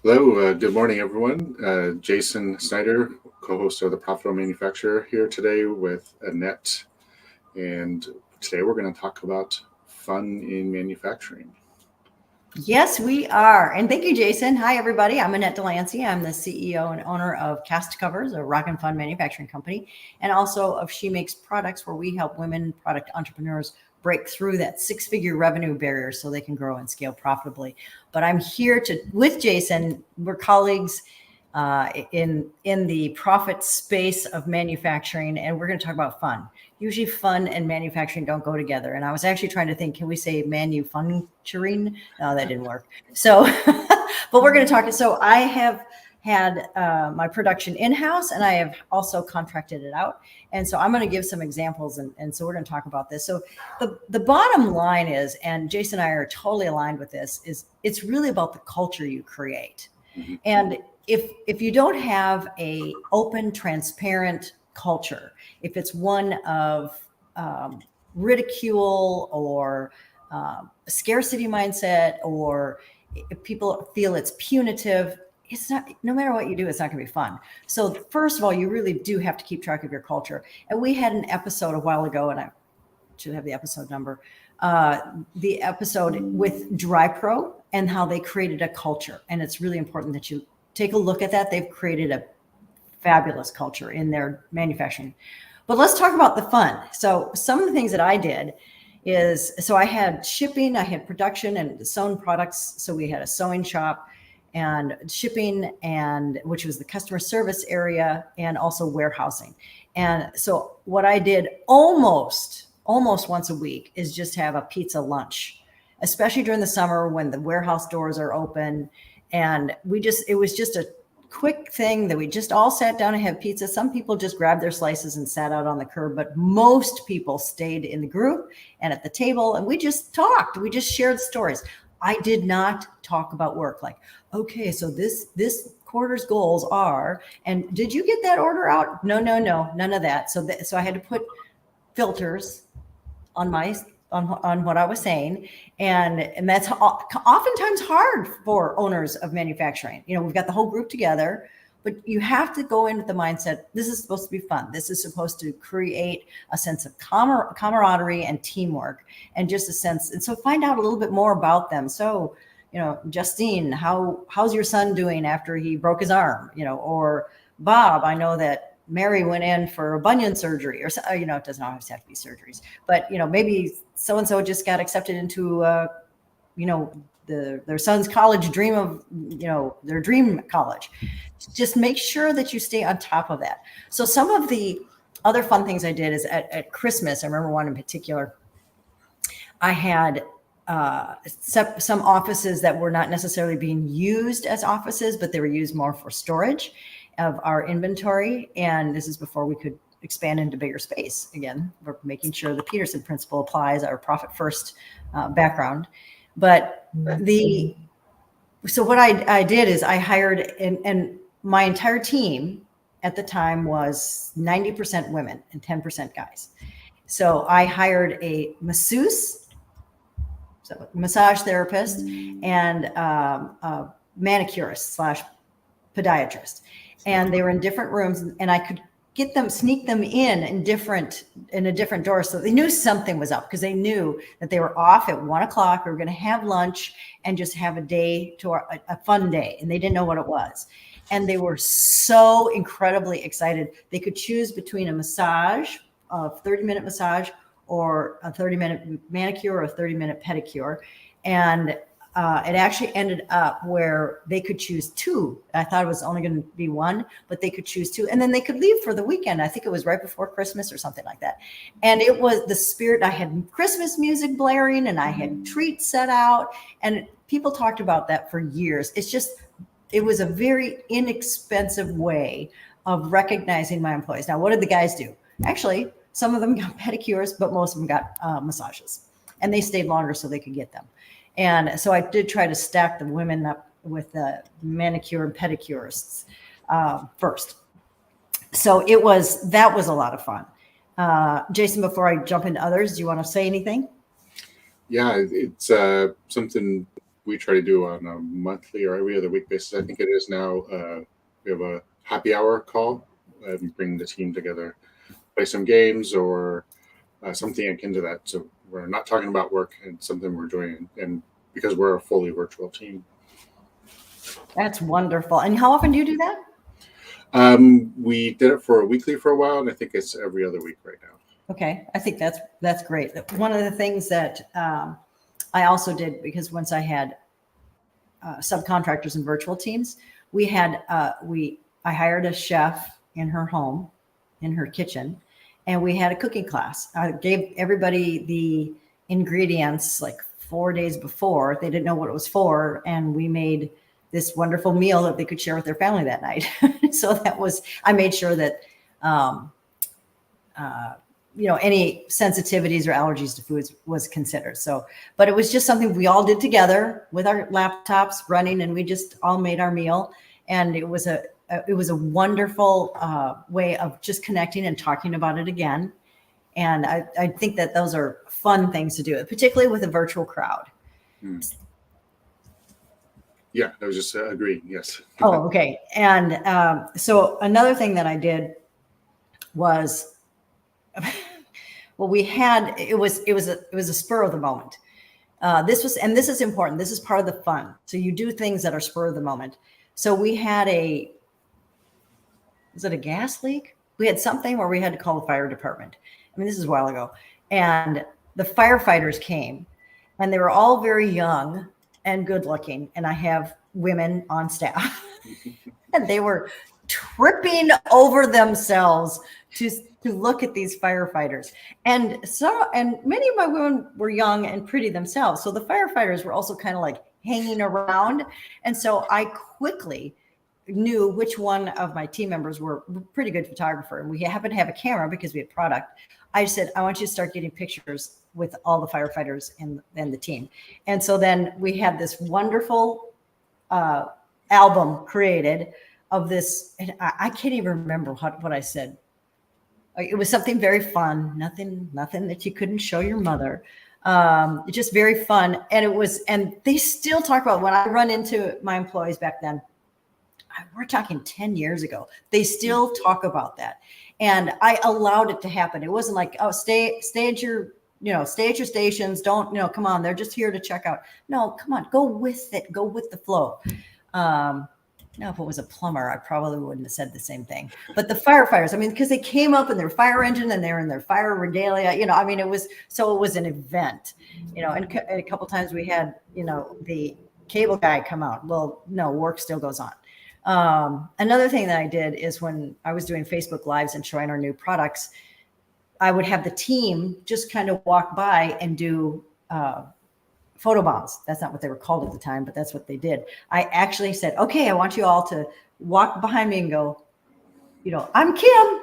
Hello, good morning, everyone. Jason Snyder, co-host of the Profitable Manufacturer, here today with Annette, and today we're going to talk about fun in manufacturing. Yes, we are. And thank you, Jason. Hi, everybody. I'm Annette Delancey. I'm the CEO and owner of Cast Covers, a rock and fun manufacturing company, and also of She Makes Products, where we help women product entrepreneurs break through that six-figure revenue barrier so they can grow and scale profitably. But I'm here with Jason. We're colleagues in the profit space of manufacturing, and we're going to talk about fun. Usually, fun and manufacturing don't go together. And I was actually trying to think, can we say manufacturing? No, that didn't work. So, but we're going to talk. So, I have had my production in-house, and I have also contracted it out. And so I'm going to give some examples, and so we're going to talk about this. So the bottom line is, and Jason and I are totally aligned with this, is it's really about the culture you create. And if you don't have a open, transparent culture, if it's one of ridicule or scarcity mindset, or if people feel it's punitive, it's not, no matter what you do, it's not going to be fun. So first of all, you really do have to keep track of your culture. And we had an episode a while ago, and I should have the episode number, the episode with DryPro and how they created a culture. And it's really important that you take a look at that. They've created a fabulous culture in their manufacturing. But let's talk about the fun. So some of the things that I did is, so I had shipping, I had production and sewn products. So we had a sewing shop and shipping, and which was the customer service area, and also warehousing. And so what I did almost once a week is just have a pizza lunch, especially during the summer when the warehouse doors are open. And it was just a quick thing that we just all sat down and had pizza. Some people just grabbed their slices and sat out on the curb, but most people stayed in the group and at the table, and we just talked. We just shared stories. I did not talk about work, like, okay, so this quarter's goals are, and did you get that order out? No, none of that. So I had to put filters on what I was saying, and that's oftentimes hard for owners of manufacturing. You know, we've got the whole group together, but you have to go in with the mindset, this is supposed to be fun. This is supposed to create a sense of camaraderie and teamwork, and just a sense. And so find out a little bit more about them. So, you know, Justine, how's your son doing after he broke his arm? You know, or Bob, I know that Mary went in for a bunion surgery, or, you know, it doesn't always have to be surgeries, but, you know, maybe so-and-so just got accepted into, you know, their son's college dream of, you know, their dream college. Just make sure that you stay on top of that. So some of the other fun things I did is at Christmas, I remember one in particular, I had some offices that were not necessarily being used as offices, but they were used more for storage of our inventory. And this is before we could expand into bigger space. Again, we're making sure the Peterson principle applies, our profit first background. But so what I did is I hired, and my entire team at the time was 90% women and 10% guys. So I hired a masseuse, so massage therapist, and a manicurist slash podiatrist. And they were in different rooms, and I could sneak them in a different door. So they knew something was up, because they knew that they were off at 1 o'clock. We were going to have lunch and just have a fun day. And they didn't know what it was. And they were so incredibly excited. They could choose between a 30-minute massage, or a 30-minute manicure, or a 30-minute pedicure. And it actually ended up where they could choose two. I thought it was only going to be one, but they could choose two. And then they could leave for the weekend. I think it was right before Christmas or something like that. And it was the spirit. I had Christmas music blaring, and I had treats set out. And people talked about that for years. It was a very inexpensive way of recognizing my employees. Now, what did the guys do? Actually, some of them got pedicures, but most of them got massages. And they stayed longer so they could get them. And so I did try to stack the women up with the manicure and pedicurists first. So that was a lot of fun. Jason, before I jump into others, do you want to say anything? Yeah, it's something we try to do on a monthly or every other week basis. I think it is now. We have a happy hour call and bring the team together, play some games or something akin to that. So we're not talking about work and something we're doing, and because we're a fully virtual team. That's wonderful. And how often do you do that? We did it for a weekly for a while, and I think it's every other week right now. Okay, I think that's great. One of the things that I also did, because once I had subcontractors and virtual teams, I hired a chef in her home, in her kitchen, and we had a cooking class. I gave everybody the ingredients like 4 days before. They didn't know what it was for, and we made this wonderful meal that they could share with their family that night. So I made sure that any sensitivities or allergies to foods was considered. So, but it was just something we all did together with our laptops running, and we just all made our meal. And it was a wonderful way of just connecting and talking about it again. And I think that those are fun things to do, particularly with a virtual crowd. Yeah, I was just agreeing. Yes. Oh, okay. And so another thing that I did was, well, it was a spur of the moment. This is important. This is part of the fun. So you do things that are spur of the moment. So we had was it a gas leak? We had something where we had to call the fire department. I mean, this is a while ago. And the firefighters came, and they were all very young and good looking. And I have women on staff and they were tripping over themselves to look at these firefighters. And many of my women were young and pretty themselves. So the firefighters were also kind of like hanging around. And so I quickly knew which one of my team members were a pretty good photographer. And we happened to have a camera because we had product. I said, I want you to start getting pictures with all the firefighters and the team. And so then we had this wonderful album created of this. And I can't even remember what I said. It was something very fun, nothing that you couldn't show your mother. Just very fun. And they still talk about, when I run into my employees back then, we're talking 10 years ago, they still talk about that. And I allowed it to happen. It wasn't like, oh, stay at your stations. Don't, come on, they're just here to check out. No, come on, go with it. Go with the flow. Now, if it was a plumber, I probably wouldn't have said the same thing. But the firefighters, because they came up in their fire engine and they're in their fire regalia, it was an event, and a couple of times we had, the cable guy come out. Well, no, work still goes on. Another thing that I did is when I was doing Facebook Lives and showing our new products, I would have the team just kind of walk by and do photo bombs. That's not what they were called at the time, but that's what they did. I actually said, okay, I want you all to walk behind me and go, I'm Kim,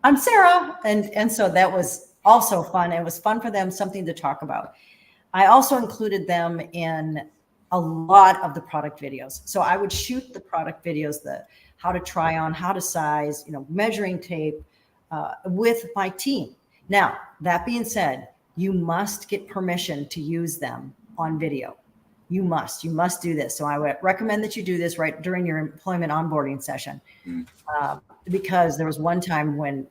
I'm Sarah. And so that was also fun. It was fun for them, something to talk about. I also included them in a lot of the product videos. So I would shoot the product videos, the how to try on, how to size, measuring tape with my team. Now, that being said, you must get permission to use them on video. You must do this. So I would recommend that you do this right during your employment onboarding session. Because there was one time when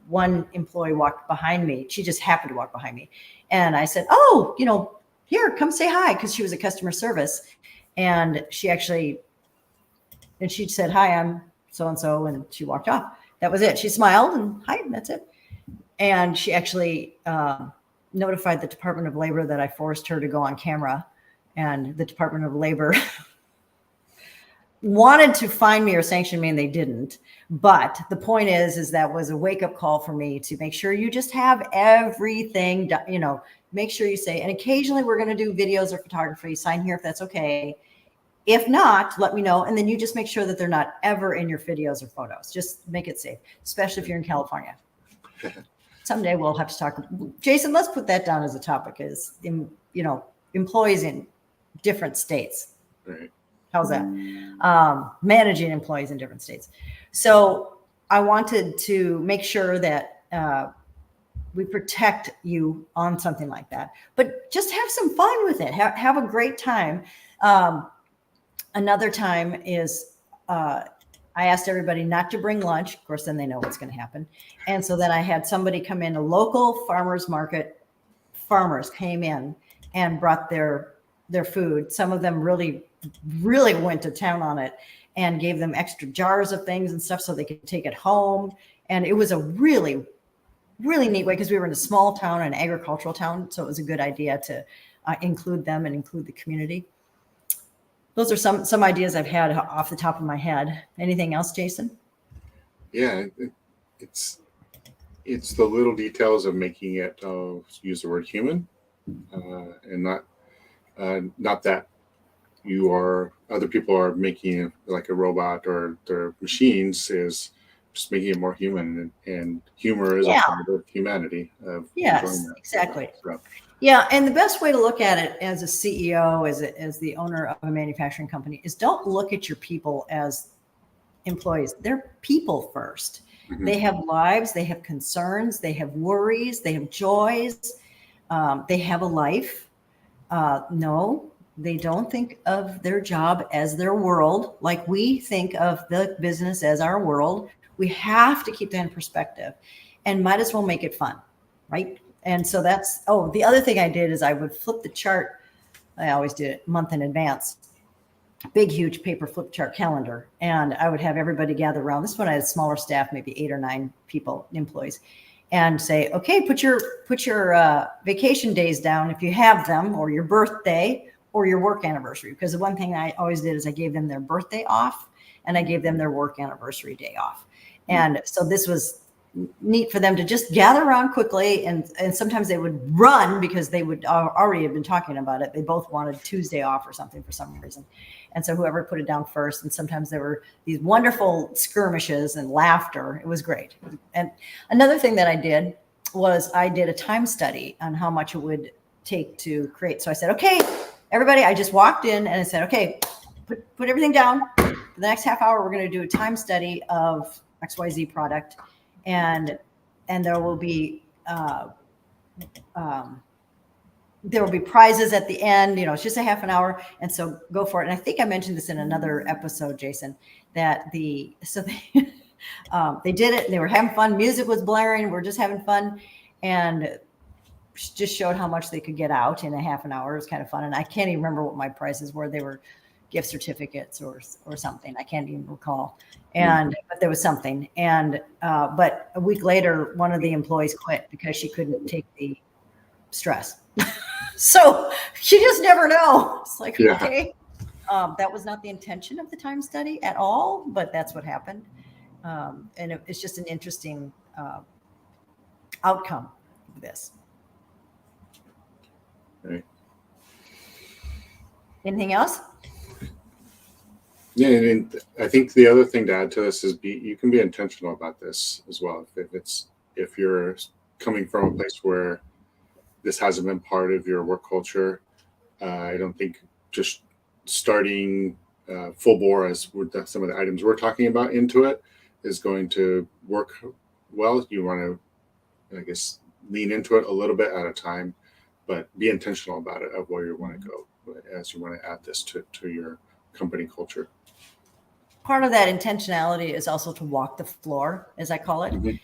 one employee walked behind me. She just happened to walk behind me. And I said, oh, here, come say hi, because she was a customer service. And she said, hi, I'm so-and-so. And she walked off. That was it. She smiled and hi, that's it. And she actually notified the Department of Labor that I forced her to go on camera. And the Department of Labor wanted to fine me or sanction me, and they didn't. But the point is that was a wake-up call for me to make sure you just have everything, make sure you say, and occasionally we're going to do videos or photography, sign here if that's okay. If not, let me know. And then you just make sure that they're not ever in your videos or photos. Just make it safe, especially if you're in California. Someday we'll have to talk. Jason, let's put that down as a topic, is employees in different states. Right. How's that? Managing employees in different states. So I wanted to make sure that we protect you on something like that. But just have some fun with it. Have a great time. Another time is I asked everybody not to bring lunch. Of course, then they know what's going to happen. And so then I had somebody come in, a local farmers market. Farmers came in and brought their food. Some of them really went to town on it and gave them extra jars of things and stuff so they could take it home. And it was a really neat way, because we were in a small town, an agricultural town. So it was a good idea to include them and include the community. Those are some ideas I've had off the top of my head. Anything else, Jason? Yeah, it's the little details of making it use the word human, and not that other people are making it like a robot or their machines, is just making it more human, and humor is a part of humanity. Yes, exactly. So. Yeah, and the best way to look at it as a CEO, as the owner of a manufacturing company, is don't look at your people as employees. They're people first. Mm-hmm. They have lives, they have concerns, they have worries, they have joys, they have a life. No, they don't think of their job as their world like we think of the business as our world. We have to keep that in perspective, and might as well make it fun, right? And so the other thing I did is I would flip the chart. I always did it a month in advance, big, huge paper flip chart calendar. And I would have everybody gather around. This one I had a smaller staff, maybe 8 or 9 people, employees, and say, okay, put your vacation days down if you have them, or your birthday or your work anniversary. Because the one thing I always did is I gave them their birthday off and I gave them their work anniversary day off. And so this was neat for them to just gather around quickly, and sometimes they would run because they would already have been talking about it. They both wanted Tuesday off or something for some reason, and so whoever put it down first. And sometimes there were these wonderful skirmishes and laughter. It was great. And another thing that I did was I did a time study on how much it would take to create. So I said, okay, everybody, I just walked in and I said, okay, put everything down. For the next half hour, we're going to do a time study of XYZ product. And there will be prizes at the end. It's just a half an hour, and so go for it. And I think I mentioned this in another episode, Jason, that they did it, and they were having fun. Music was blaring. We're just having fun, and just showed how much they could get out in a half an hour. It was kind of fun, and I can't even remember what my prizes were. They were gift certificates or something. I can't even recall. But there was something. But a week later, one of the employees quit because she couldn't take the stress. So you just never know. It's like, okay, that was not the intention of the time study at all, but that's what happened. And it's just an interesting outcome of this. Right. Anything else? Yeah, and I think the other thing to add to this is you can be intentional about this as well. If you're coming from a place where this hasn't been part of your work culture, I don't think just starting full bore as some of the items we're talking about into it is going to work well. You want to, I guess, lean into it a little bit at a time, but be intentional about it, of where you want to go as you want to add this to your company culture. Part of that intentionality is also to walk the floor, as I call it. Mm-hmm.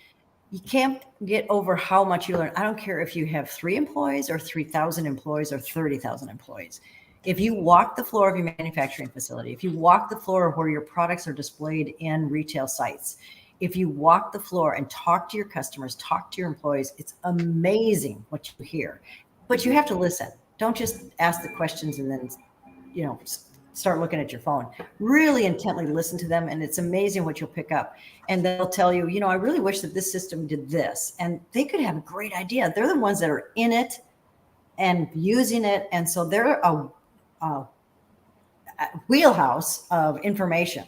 You can't get over how much you learn. I don't care if you have 3 employees or 3,000 employees or 30,000 employees. If you walk the floor of your manufacturing facility, if you walk the floor of where your products are displayed in retail sites, if you walk the floor and talk to your customers, talk to your employees, it's amazing what you hear. But you have to listen. Don't just ask the questions and then, start looking at your phone. Really intently listen to them, and it's amazing what you'll pick up. And they'll tell you, I really wish that this system did this. And they could have a great idea. They're the ones that are in it and using it. And so they're a wheelhouse of information.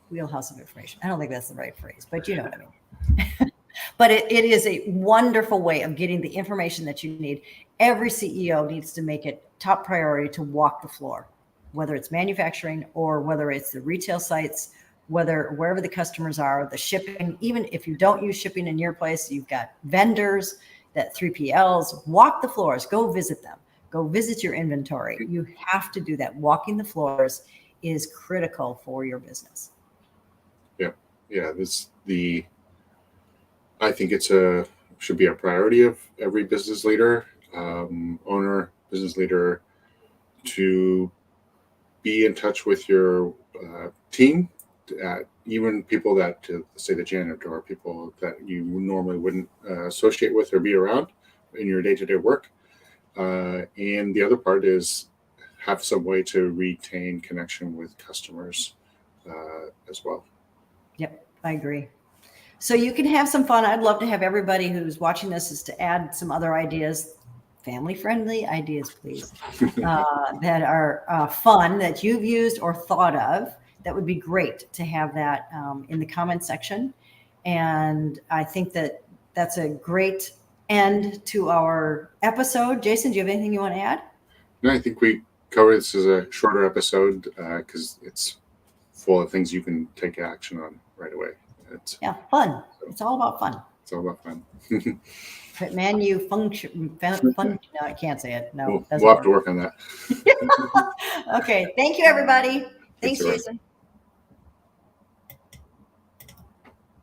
Wheelhouse of information. I don't think that's the right phrase, but you know what I mean. But it is a wonderful way of getting the information that you need. Every CEO needs to make it top priority to walk the floor, whether it's manufacturing or whether it's the retail sites, wherever the customers are, the shipping. Even if you don't use shipping in your place, you've got vendors, that 3PLs, walk the floors, go visit them, go visit your inventory. You have to do that. Walking the floors is critical for your business. Yeah, I think should be a priority of every business leader, owner, business leader, to be in touch with your team, even people that, say, the janitor, or people that you normally wouldn't associate with or be around in your day-to-day work. And the other part is have some way to retain connection with customers as well. Yep, I agree. So you can have some fun. I'd love to have everybody who's watching this is to add some other ideas, family-friendly ideas, please, that are fun that you've used or thought of. That would be great to have that in the comment section. And I think that that's a great end to our episode. Jason, do you have anything you want to add? No, I think we covered this as a shorter episode because it's full of things you can take action on right away. Fun. It's all about fun. It's all about fun. But function. No, I can't say it. No, We'll have to work on that. Okay. Thank you, everybody. Thanks, Jason. Jason.